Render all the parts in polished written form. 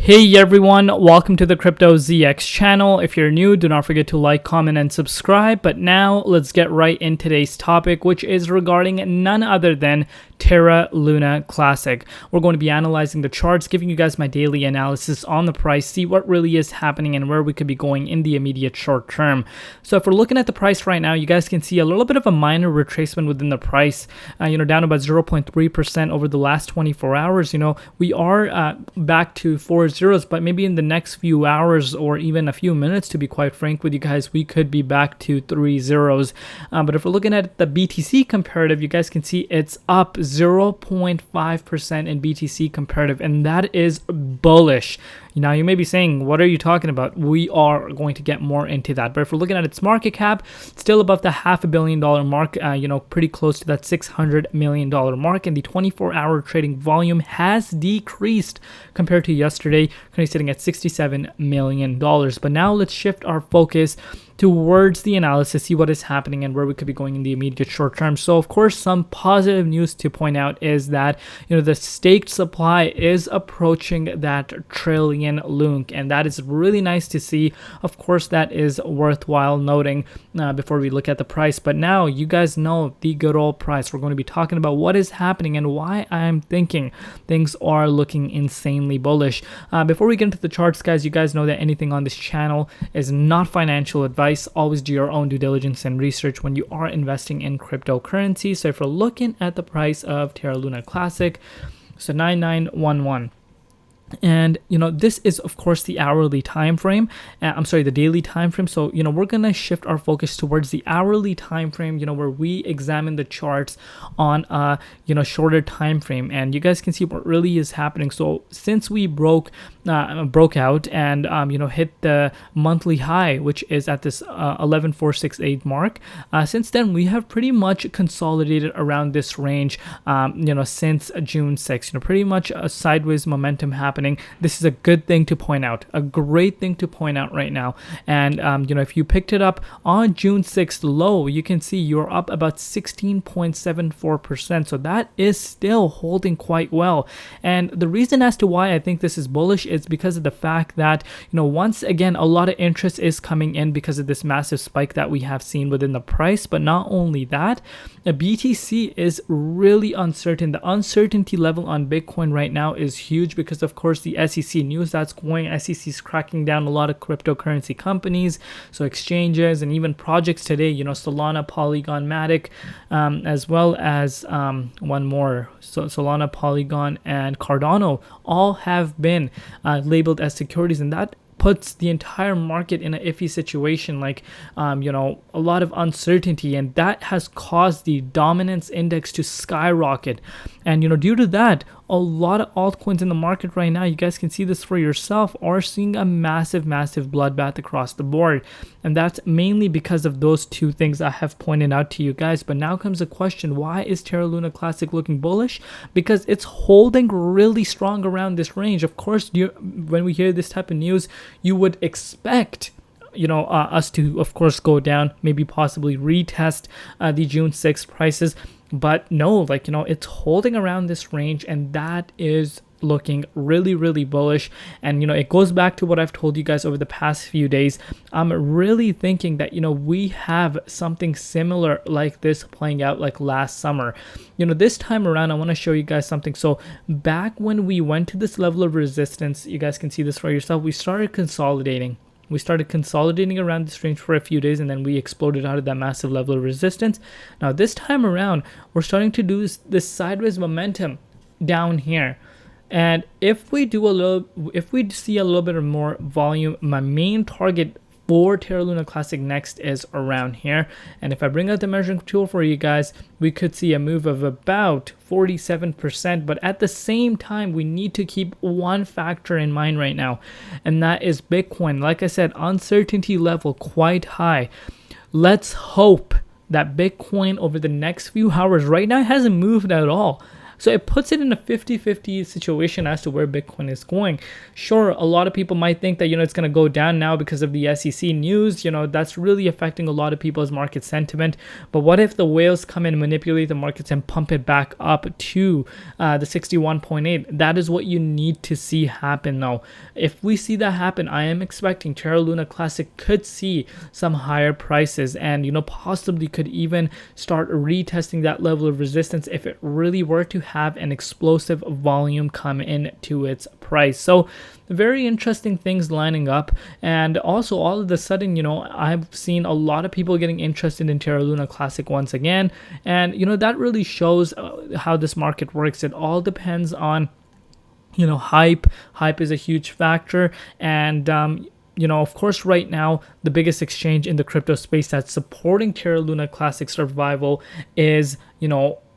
Hey everyone, welcome to the Crypto ZX channel. If you're new, do not forget to like, comment, and subscribe. But now let's get right in today's topic, which is regarding none other than Terra Luna Classic. We're going to be analyzing the charts, giving you guys my daily analysis on the price, see what really is happening and where we could be going in the immediate short term. So if we're looking at the price right now, you guys can see a little bit of a minor retracement within the price, down about 0.3% over the last 24 hours. We are back to 4 zeros, but maybe in the next few hours or even a few minutes, to be quite frank with you guys, we could be back to 3 zeros. But if we're looking at the BTC comparative, you guys can see it's up 0.5% in BTC comparative, and that is bullish. Now you may be saying, what are you talking about? We are going to get more into that. But if we're looking at its market cap, still above the $500 million mark, pretty close to that $600 million mark. And the 24-hour trading volume has decreased compared to yesterday, currently sitting at $67 million. But now let's shift our focus towards the analysis, see what is happening and where we could be going in the immediate short term. So of course, some positive news to point out is that the staked supply is approaching that trillion Lunc, and that is really nice to see. Of course, that is worthwhile noting before we look at the price. But now you guys know the good old price. We're going to be talking about what is happening and why I'm thinking things are looking insanely bullish. Before we get into the charts, guys, you guys know that anything on this channel is not financial advice. Always do your own due diligence and research when you are investing in cryptocurrency. So if we're looking at the price of Terra Luna Classic, so 9911. And this is of course the hourly time frame. The daily time frame. So we're gonna shift our focus towards the hourly time frame, where we examine the charts on a shorter time frame, and you guys can see what really is happening. So since we broke out and hit the monthly high, which is at this 11468 mark, since then we have pretty much consolidated around this range, since June 6th. Pretty much a sideways momentum happening. This is a good thing to point out, a great thing to point out right now. And if you picked it up on June 6th low, you can see you're up about 16.74%. So that is still holding quite well. And the reason as to why I think this is bullish is because of the fact that once again a lot of interest is coming in because of this massive spike that we have seen within the price. But not only that, the BTC is really uncertain. The uncertainty level on Bitcoin right now is huge because of course the SEC news that's going. SEC is cracking down a lot of cryptocurrency companies, so exchanges and even projects today. Solana, Polygon, Matic, as well as one more. So Solana, Polygon, and Cardano all have been labeled as securities, and that puts the entire market in an iffy situation, a lot of uncertainty, and that has caused the dominance index to skyrocket. And due to that, a lot of altcoins in the market right now, you guys can see this for yourself, are seeing a massive bloodbath across the board. And that's mainly because of those two things I have pointed out to you guys. But now comes the question, why is Terra Luna Classic looking bullish? Because it's holding really strong around this range. Of course, when we hear this type of news, you would expect us to of course go down, maybe possibly retest the June 6th prices. But no, it's holding around this range, and that is looking really bullish. And it goes back to what I've told you guys over the past few days. I'm really thinking that we have something similar like this playing out like last summer. This time around I want to show you guys something. So back when we went to this level of resistance, you guys can see this for yourself, we started consolidating. We started consolidating around this range for a few days, and then we exploded out of that massive level of resistance. Now this time around, we're starting to do this sideways momentum down here. And if we see a little bit of more volume, my main target for Terra Luna Classic next is around here. And if I bring out the measuring tool for you guys, we could see a move of about 47%. But at the same time, we need to keep one factor in mind right now, and that is Bitcoin. Like I said, uncertainty level quite high. Let's hope that Bitcoin over the next few hours, right now it hasn't moved at all. So it puts it in a 50-50 situation as to where Bitcoin is going. Sure, a lot of people might think that, it's going to go down now because of the SEC news. That's really affecting a lot of people's market sentiment. But what if the whales come in, manipulate the markets, and pump it back up to the 61.8? That is what you need to see happen now. If we see that happen, I am expecting Terra Luna Classic could see some higher prices, and possibly could even start retesting that level of resistance if it really were to have an explosive volume come into its price. So very interesting things lining up. And also all of a sudden, I've seen a lot of people getting interested in Terra Luna Classic once again, and that really shows how this market works. It all depends on hype is a huge factor. And of course, right now, the biggest exchange in the crypto space that's supporting Terra Luna Classic survival is,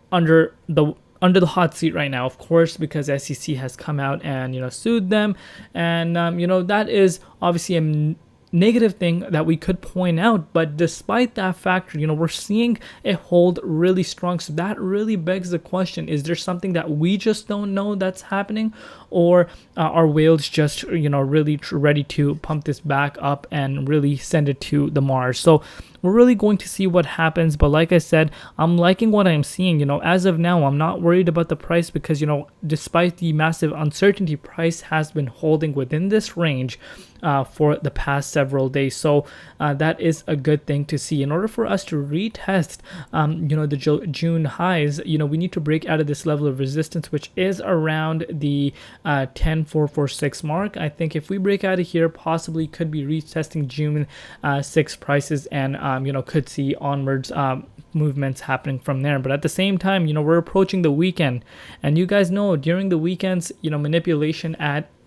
under the hot seat right now, of course, because SEC has come out and, sued them. And, that is obviously a negative thing that we could point out. But despite that factor, we're seeing it hold really strong. So that really begs the question, is there something that we just don't know that's happening? Or are whales just, really ready to pump this back up and really send it to the Mars? So we're really going to see what happens. But like I said, I'm liking what I'm seeing. As of now, I'm not worried about the price because, despite the massive uncertainty, price has been holding within this range for the past several days. So that is a good thing to see. In order for us to retest, the June highs, we need to break out of this level of resistance, which is around the 10,446 mark. I think if we break out of here, possibly could be retesting June 6 prices, and could see onwards movements happening from there. But at the same time, we're approaching the weekend, and you guys know during the weekends, manipulation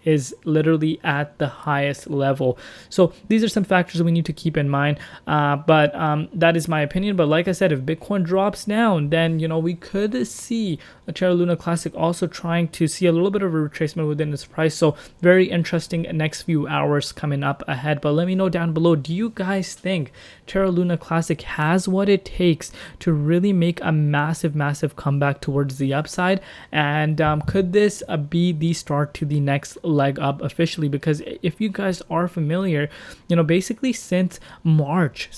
is literally at the highest level. So these are some factors we need to keep in mind. But that is my opinion. But like I said, if Bitcoin drops down, then we could see a Terra Luna Classic also trying to see a little bit of a retracement within its price. So very interesting next few hours coming up ahead. But let me know down below, do you guys think Terra Luna Classic has what it takes to really make a massive comeback towards the upside? And could this be the start to the next leg up officially? Because if you guys are familiar, basically since March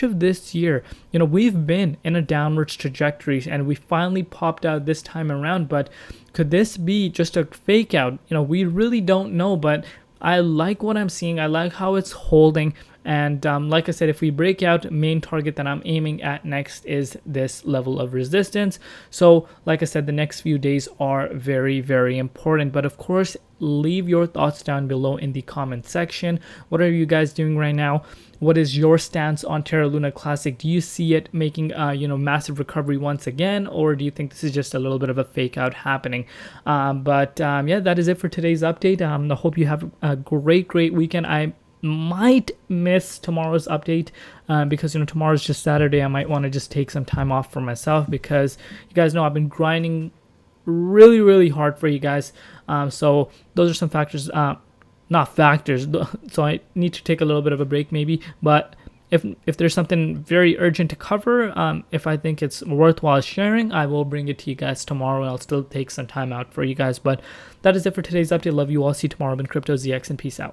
of this year, we've been in a downwards trajectory, and we finally popped out this time around. But could this be just a fake out? We really don't know, but I like what I'm seeing. I like how it's holding. And like I said, if we break out, main target that I'm aiming at next is this level of resistance. So like I said, the next few days are very important. But of course, leave your thoughts down below in the comment section. What are you guys doing right now? What is your stance on Terra Luna Classic? Do you see it making massive recovery once again, or do you think this is just a little bit of a fake out happening? Yeah, that is it for today's update. I hope you have a great weekend. I might miss tomorrow's update because tomorrow's just Saturday. I might want to just take some time off for myself, because you guys know I've been grinding really hard for you guys. So those are some factors, not factors, so I need to take a little bit of a break maybe. But if there's something very urgent to cover, if I think it's worthwhile sharing, I will bring it to you guys tomorrow, and I'll still take some time out for you guys. But that is it for today's update. Love you all. See you tomorrow. I've been CryptoZX, and peace out.